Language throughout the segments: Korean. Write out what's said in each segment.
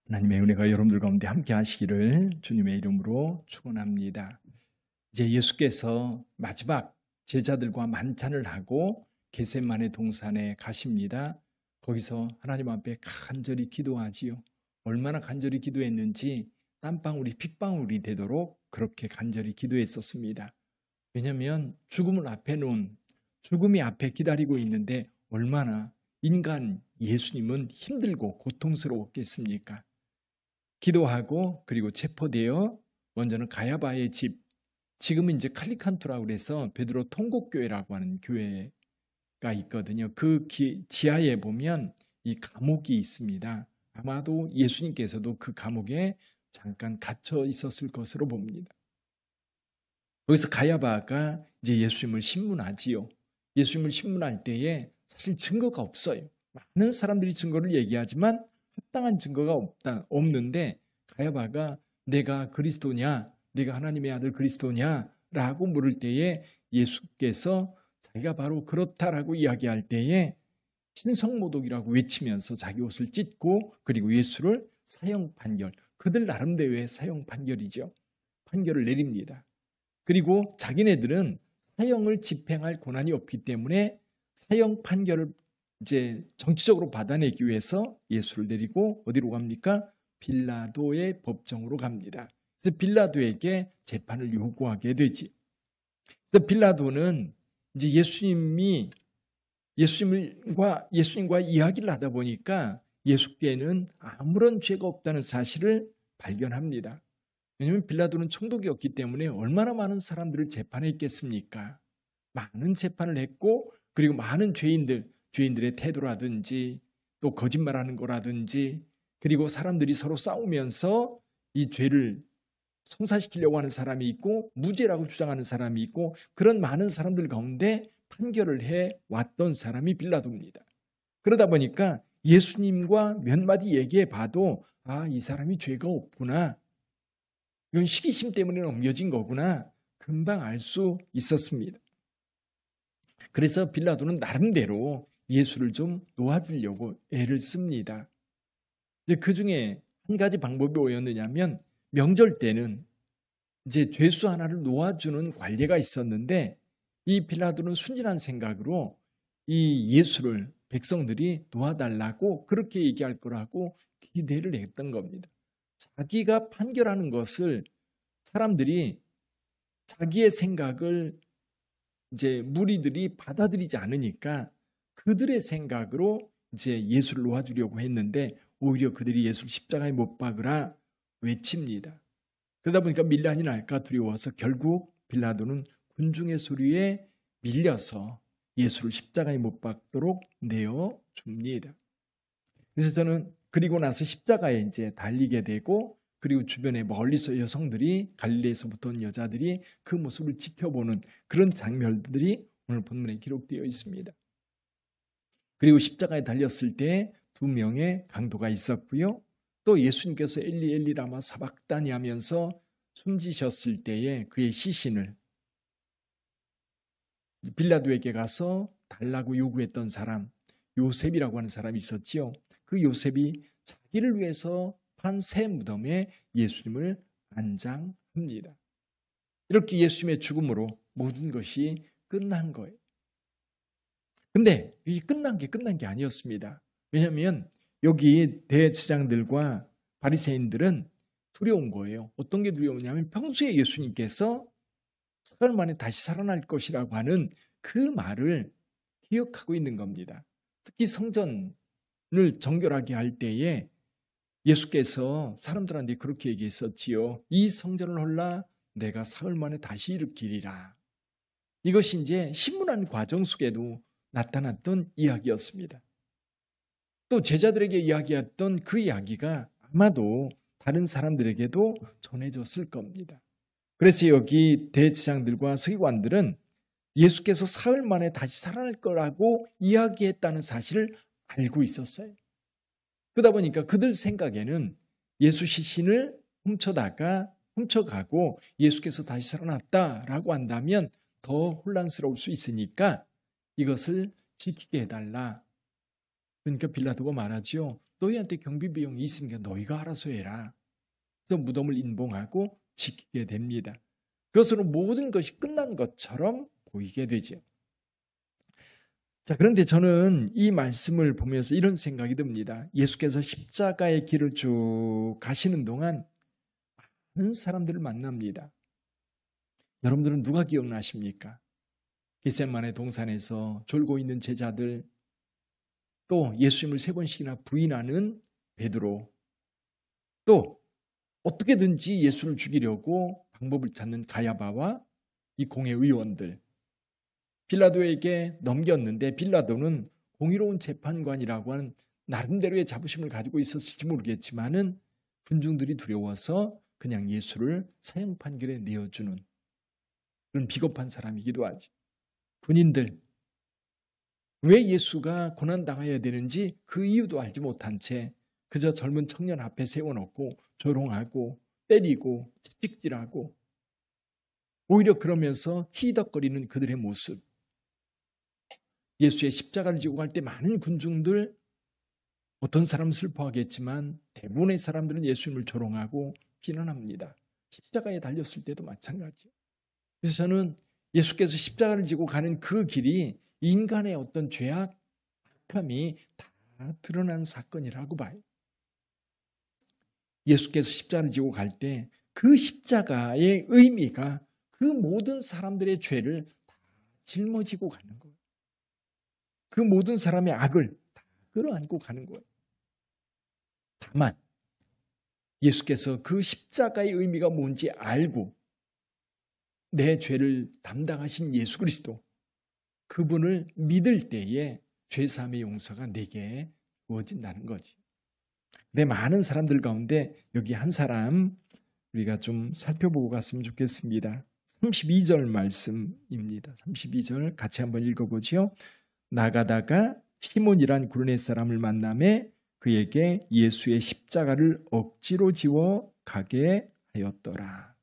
하나님의 은혜가 여러분들 가운데 함께 하시기를 주님의 이름으로 축원합니다. 이제 예수께서 마지막 제자들과 만찬을 하고 겟세마네 동산에 가십니다. 거기서 하나님 앞에 간절히 기도하지요. 얼마나 간절히 기도했는지 땀방울이 핏방울이 되도록 그렇게 간절히 기도했었습니다. 왜냐하면 죽음을 앞에 놓은, 죽음이 앞에 기다리고 있는데 얼마나 인간 예수님은 힘들고 고통스러웠겠습니까? 기도하고 그리고 체포되어 먼저는 가야바의 집, 지금은 이제 칼리칸투라고 그래서 베드로 통곡교회라고 하는 교회가 있거든요. 그 지하에 보면 이 감옥이 있습니다. 아마도 예수님께서도 그 감옥에 잠깐 갇혀 있었을 것으로 봅니다. 거기서 가야바가 이제 예수님을 신문하지요. 예수님을 신문할 때에 사실 증거가 없어요. 많은 사람들이 증거를 얘기하지만 합당한 증거가 없는데 가야바가 내가 그리스도냐, 내가 하나님의 아들 그리스도냐 라고 물을 때에 예수께서 자기가 바로 그렇다라고 이야기할 때에 신성모독이라고 외치면서 자기 옷을 찢고 그리고 예수를 사형 판결, 그들 나름대로의 사형 판결이죠. 판결을 내립니다. 그리고 자기네들은 사형을 집행할 권한이 없기 때문에 사형 판결을 이제 정치적으로 받아내기 위해서 예수를 데리고 어디로 갑니까? 빌라도의 법정으로 갑니다. 그래서 빌라도에게 재판을 요구하게 되지. 그래서 빌라도는 이제 예수님과 이야기를 하다 보니까 예수께는 아무런 죄가 없다는 사실을 발견합니다. 왜냐하면 빌라도는 총독이었기 때문에 얼마나 많은 사람들을 재판했겠습니까? 많은 재판을 했고 그리고 많은 죄인들의 태도라든지 또 거짓말하는 거라든지 그리고 사람들이 서로 싸우면서 이 죄를 성사시키려고 하는 사람이 있고 무죄라고 주장하는 사람이 있고 그런 많은 사람들 가운데 판결을 해왔던 사람이 빌라도입니다. 그러다 보니까 예수님과 몇 마디 얘기해 봐도 이 사람이 죄가 없구나. 이건 시기심 때문에 넘겨진 거구나. 금방 알 수 있었습니다. 그래서 빌라도는 나름대로 예수를 좀 놓아주려고 애를 씁니다. 그 중에 한 가지 방법이 뭐였느냐면 명절 때는 이제 죄수 하나를 놓아주는 관례가 있었는데 이 빌라도는 순진한 생각으로 이 예수를 백성들이 놓아달라고 그렇게 얘기할 거라고 기대를 했던 겁니다. 자기가 판결하는 것을 사람들이 자기의 생각을 이제 무리들이 받아들이지 않으니까 그들의 생각으로 이제 예수를 놓아주려고 했는데 오히려 그들이 예수를 십자가에 못 박으라 외칩니다. 그러다 보니까 밀란이 날까 두려워서 결국 빌라도는 군중의 소리에 밀려서 예수를 십자가에 못 박도록 내어줍니다. 그래서 저는 그리고 나서 십자가에 이제 달리게 되고 그리고 주변에 멀리서 여성들이 갈릴리에서부터 온 여자들이 그 모습을 지켜보는 그런 장면들이 오늘 본문에 기록되어 있습니다. 그리고 십자가에 달렸을 때 2명의 강도가 있었고요. 또 예수님께서 엘리 엘리 라마 사박다니 하면서 숨지셨을 때에 그의 시신을 빌라도에게 가서 달라고 요구했던 사람 요셉이라고 하는 사람이 있었지요. 그 요셉이 자기를 위해서 판 새 무덤에 예수님을 안장합니다. 이렇게 예수님의 죽음으로 모든 것이 끝난 거예요. 근데 이 끝난 게 아니었습니다. 왜냐하면 여기 대제사장들과 바리새인들은 두려운 거예요. 어떤 게 두려우냐면 평소에 예수님께서 사흘 만에 다시 살아날 것이라고 하는 그 말을 기억하고 있는 겁니다. 특히 성전을 정결하게 할 때에 예수께서 사람들한테 그렇게 얘기했었지요. 이 성전을 헐라 내가 사흘 만에 다시 일으키리라. 이것이 이제 신문한 과정 속에도 나타났던 이야기였습니다. 또 제자들에게 이야기했던 그 이야기가 아마도 다른 사람들에게도 전해졌을 겁니다. 그래서 여기 대제사장들과 서기관들은 예수께서 사흘 만에 다시 살아날 거라고 이야기했다는 사실을 알고 있었어요. 그러다 보니까 그들 생각에는 예수 시신을 훔쳐가고 예수께서 다시 살아났다라고 한다면 더 혼란스러울 수 있으니까 이것을 지키게 해달라. 그러니까 빌라도가 말하죠. 너희한테 경비 비용이 있으니까 너희가 알아서 해라. 그래서 무덤을 인봉하고 지키게 됩니다. 그것으로 모든 것이 끝난 것처럼 보이게 되죠. 자, 그런데 저는 이 말씀을 보면서 이런 생각이 듭니다. 예수께서 십자가의 길을 쭉 가시는 동안 많은 사람들을 만납니다. 여러분들은 누가 기억나십니까? 겟세마네 동산에서 졸고 있는 제자들, 또 예수님을 3번씩이나 부인하는 베드로, 또 어떻게든지 예수를 죽이려고 방법을 찾는 가야바와 이 공회 의원들, 빌라도에게 넘겼는데 빌라도는 공의로운 재판관이라고 하는 나름대로의 자부심을 가지고 있었을지 모르겠지만은 군중들이 두려워서 그냥 예수를 사형 판결에 내어주는 그런 비겁한 사람이기도 하지. 군인들, 왜 예수가 고난당해야 되는지 그 이유도 알지 못한 채 그저 젊은 청년 앞에 세워놓고 조롱하고 때리고 채찍질하고 오히려 그러면서 희덕거리는 그들의 모습. 예수의 십자가를 지고 갈 때 많은 군중들, 어떤 사람은 슬퍼하겠지만 대부분의 사람들은 예수님을 조롱하고 비난합니다. 십자가에 달렸을 때도 마찬가지예요. 그래서 저는 예수께서 십자가를 지고 가는 그 길이 인간의 어떤 죄악, 악함이 다 드러난 사건이라고 봐요. 예수께서 십자가를 지고 갈 때 그 십자가의 의미가 그 모든 사람들의 죄를 다 짊어지고 가는 거예요. 그 모든 사람의 악을 다 끌어안고 가는 거예요. 다만 예수께서 그 십자가의 의미가 뭔지 알고 내 죄를 담당하신 예수 그리스도, 그분을 믿을 때에 죄사함의 용서가 내게 주어진다는 거지. 내 많은 사람들 가운데 여기 한 사람 우리가 좀 살펴보고 갔으면 좋겠습니다. 32절 말씀입니다. 32절 같이 한번 읽어보죠. 나가다가 시몬이란 구레네 사람을 만나매 그에게 예수의 십자가를 억지로 지워 가게 하였더라.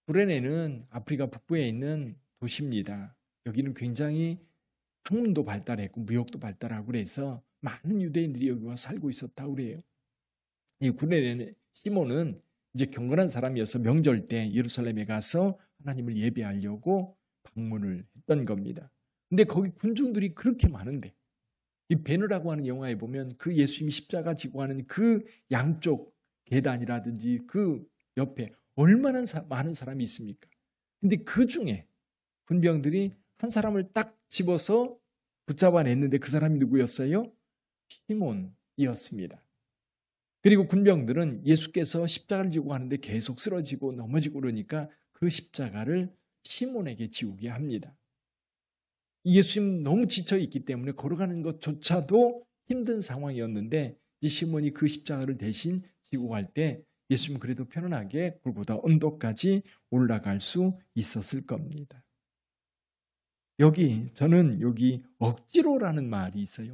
구레네는 아프리카 북부에 있는 도시입니다. 여기는 굉장히 학문도 발달했고 무역도 발달하고 그래서 많은 유대인들이 여기 와 살고 있었다고 그래요. 이 구레네 시몬은 이제 경건한 사람이어서 명절 때 예루살렘에 가서 하나님을 예배하려고 방문을 했던 겁니다. 근데 거기 군중들이 그렇게 많은데 이 베느라고 하는 영화에 보면 그 예수님이 십자가 지고 하는 그 양쪽 계단이라든지 그 옆에 얼마나 많은 사람이 있습니까? 근데 그 중에 군병들이 한 사람을 딱 집어서 붙잡아냈는데 그 사람이 누구였어요? 시몬이었습니다. 그리고 군병들은 예수께서 십자가를 지고 가는데 계속 쓰러지고 넘어지고 그러니까 그 십자가를 시몬에게 지우게 합니다. 예수님 너무 지쳐있기 때문에 걸어가는 것조차도 힘든 상황이었는데 이 시몬이 그 십자가를 대신 지고 갈 때 예수님 그래도 편안하게 골고다 언덕까지 올라갈 수 있었을 겁니다. 저는 여기 억지로라는 말이 있어요.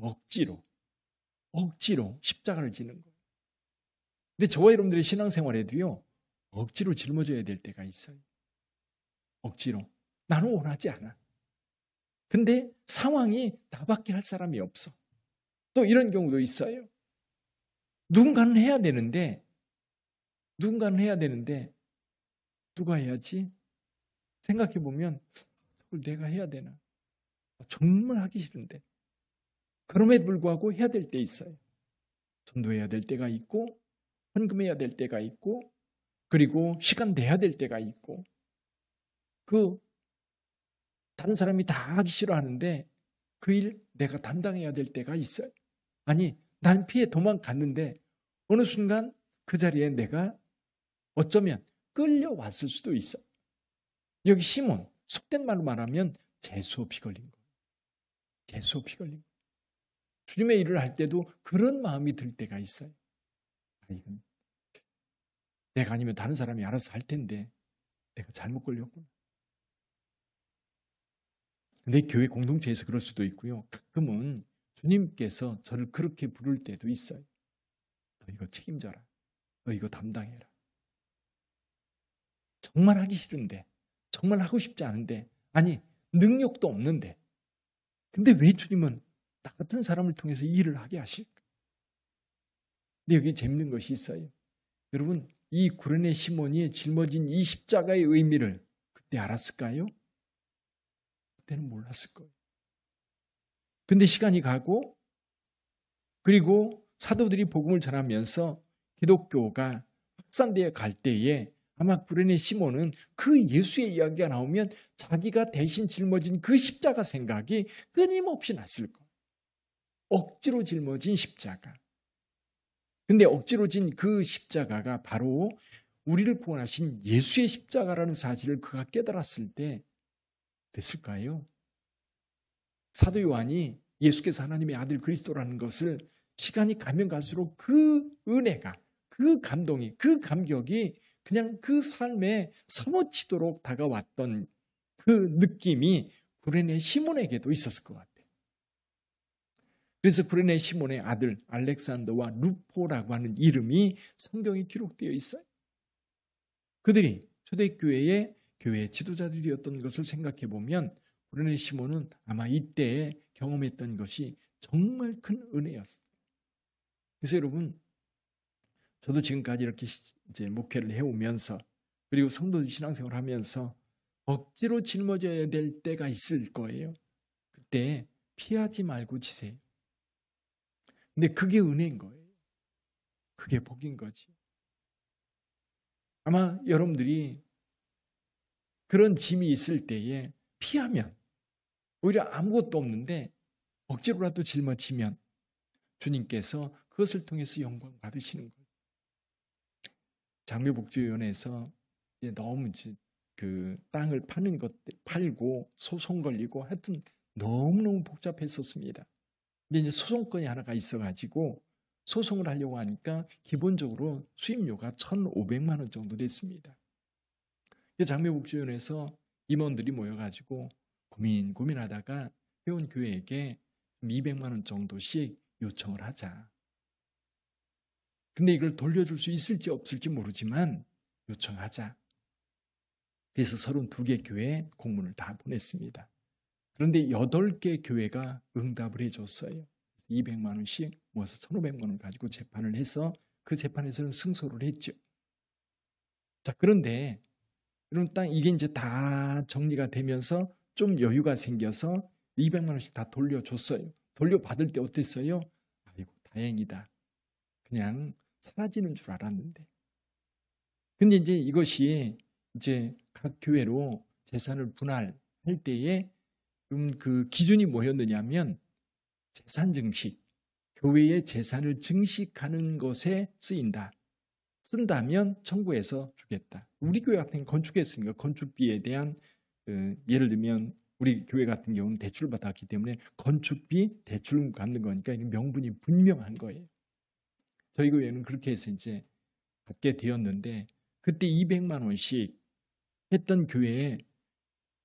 억지로 십자가를 지는 거예요. 근데 저와 여러분들의 신앙생활에도요, 억지로 짊어져야 될 때가 있어요. 억지로. 나는 원하지 않아. 근데 상황이 나밖에 할 사람이 없어. 또 이런 경우도 있어요. 누군가는 해야 되는데 누가 해야지? 생각해보면 그걸 내가 해야 되나? 정말 하기 싫은데. 그럼에도 불구하고 해야 될 때 있어요. 전도해야 될 때가 있고 헌금해야 될 때가 있고 그리고 시간 내야 될 때가 있고 다른 사람이 다 하기 싫어하는데 그 일 내가 담당해야 될 때가 있어요. 아니, 난 피해 도망갔는데 어느 순간 그 자리에 내가 어쩌면 끌려왔을 수도 있어. 여기 시몬, 속된 말로 말하면 재수없이 걸린 거예요. 재수없이 걸린 거예요. 주님의 일을 할 때도 그런 마음이 들 때가 있어요. 이건 내가 아니면 다른 사람이 알아서 할 텐데 내가 잘못 걸렸구나. 근데 교회 공동체에서 그럴 수도 있고요. 가끔은 주님께서 저를 그렇게 부를 때도 있어요. 너 이거 책임져라. 너 이거 담당해라. 정말 하기 싫은데, 정말 하고 싶지 않은데, 아니 능력도 없는데 근데 왜 주님은 나 같은 사람을 통해서 이 일을 하게 하실까? 근데 여기 재밌는 것이 있어요. 여러분, 이 구레네 시몬이 짊어진 이 십자가의 의미를 그때 알았을까요? 그때는 몰랐을 거예요. 근데 시간이 가고, 그리고 사도들이 복음을 전하면서 기독교가 확산되어 갈 때에 아마 구레네 시몬은 그 예수의 이야기가 나오면 자기가 대신 짊어진 그 십자가 생각이 끊임없이 났을 거예요. 억지로 짊어진 십자가. 근데 억지로 진 그 십자가가 바로 우리를 구원하신 예수의 십자가라는 사실을 그가 깨달았을 때 됐을까요? 사도 요한이 예수께서 하나님의 아들 그리스도라는 것을 시간이 가면 갈수록 그 은혜가, 그 감동이, 그 감격이 그냥 그 삶에 사무치도록 다가왔던 그 느낌이 구레네 시몬에게도 있었을 것 같아요. 그래서 구레네 시몬의 아들 알렉산더와 루포라고 하는 이름이 성경에 기록되어 있어요. 그들이 초대교회의 교회 지도자들이었던 것을 생각해 보면 구레네 시몬은 아마 이때에 경험했던 것이 정말 큰 은혜였어요. 그래서 여러분, 저도 지금까지 이렇게 이제 목회를 해오면서 그리고 성도들 신앙생활을 하면서 억지로 짊어져야 될 때가 있을 거예요. 그때 피하지 말고 지세요. 근데 그게 은혜인 거예요. 그게 복인 거지. 아마 여러분들이 그런 짐이 있을 때에 피하면 오히려 아무것도 없는데 억지로라도 짊어지면 주님께서 그것을 통해서 영광 받으시는 거예요. 장로복지위원회에서 너무 그 땅을 파는 것 팔고 소송 걸리고 하여튼 너무너무 복잡했었습니다. 근데 이제 소송건이 하나가 있어가지고 소송을 하려고 하니까 기본적으로 수임료가 1,500만 원 정도 됐습니다. 장로복지위원회에서 임원들이 모여가지고 고민하다가 회원교회에게 200만 원 정도씩 요청을 하자. 근데 이걸 돌려줄 수 있을지 없을지 모르지만 요청하자. 그래서 32개 교회에 공문을 다 보냈습니다. 그런데 8개 교회가 응답을 해줬어요. 200만 원씩 모아서 1,500만 원 가지고 재판을 해서 그 재판에서는 승소를 했죠. 자, 그런데 이런 땅 이게 이제 다 정리가 되면서 좀 여유가 생겨서 200만 원씩 다 돌려줬어요. 돌려받을 때 어땠어요? 아이고, 다행이다. 그냥 사라지는 줄 알았는데. 근데 이제 이것이 이제 각 교회로 재산을 분할할 때에 그 기준이 뭐였느냐면 재산 증식, 교회의 재산을 증식하는 것에 쓰인다. 쓴다면 청구해서 주겠다. 우리 교회 같은 건축에 쓰니까 건축비에 대한 예를 들면 우리 교회 같은 경우는 대출을 받았기 때문에 건축비 대출 받는 거니까 명분이 분명한 거예요. 저희 교회는 그렇게 해서 이제 받게 되었는데 그때 200만 원씩 했던 교회에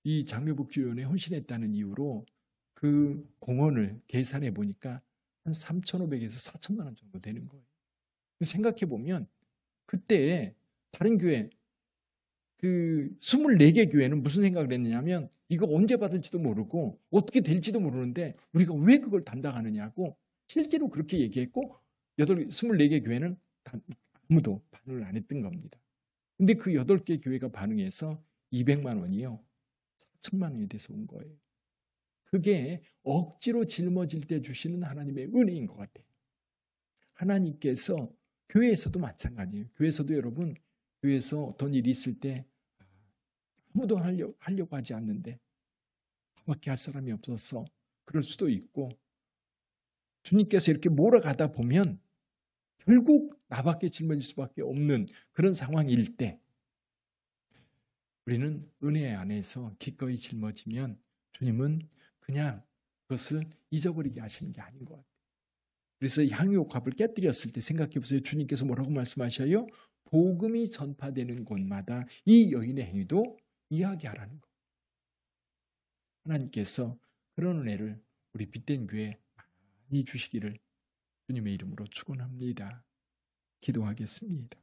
이 장로복지위원회에 헌신했다는 이유로 그 공헌을 계산해 보니까 한 3,500에서 4천만 원 정도 되는 거예요. 생각해 보면 그때 다른 교회 그 24개 교회는 무슨 생각을 했느냐면 이거 언제 받을지도 모르고 어떻게 될지도 모르는데 우리가 왜 그걸 담당하느냐고 실제로 그렇게 얘기했고 24개 교회는 아무도 반응을 안 했던 겁니다. 근데 그 8개 교회가 반응해서 200만 원이요. 4천만 원이 돼서 온 거예요. 그게 억지로 짊어질 때 주시는 하나님의 은혜인 것 같아요. 하나님께서 교회에서도 마찬가지예요. 교회에서도 여러분, 교회에서 어떤 일이 있을 때 아무도 하려고 하지 않는데 나밖에 할 사람이 없어서 그럴 수도 있고 주님께서 이렇게 몰아가다 보면 결국 나밖에 짊어질 수밖에 없는 그런 상황일 때 우리는 은혜 안에서 기꺼이 짊어지면 주님은 그냥 그것을 잊어버리게 하시는 게 아닌 것 같아요. 그래서 향유옥합을 깨뜨렸을 때 생각해 보세요. 주님께서 뭐라고 말씀하셔요? 복음이 전파되는 곳마다 이 여인의 행위도 이야기하라는 것. 하나님께서 그런 은혜를 우리 빛된 교회에 많이 주시기를 주님의 이름으로 축원합니다. 기도하겠습니다.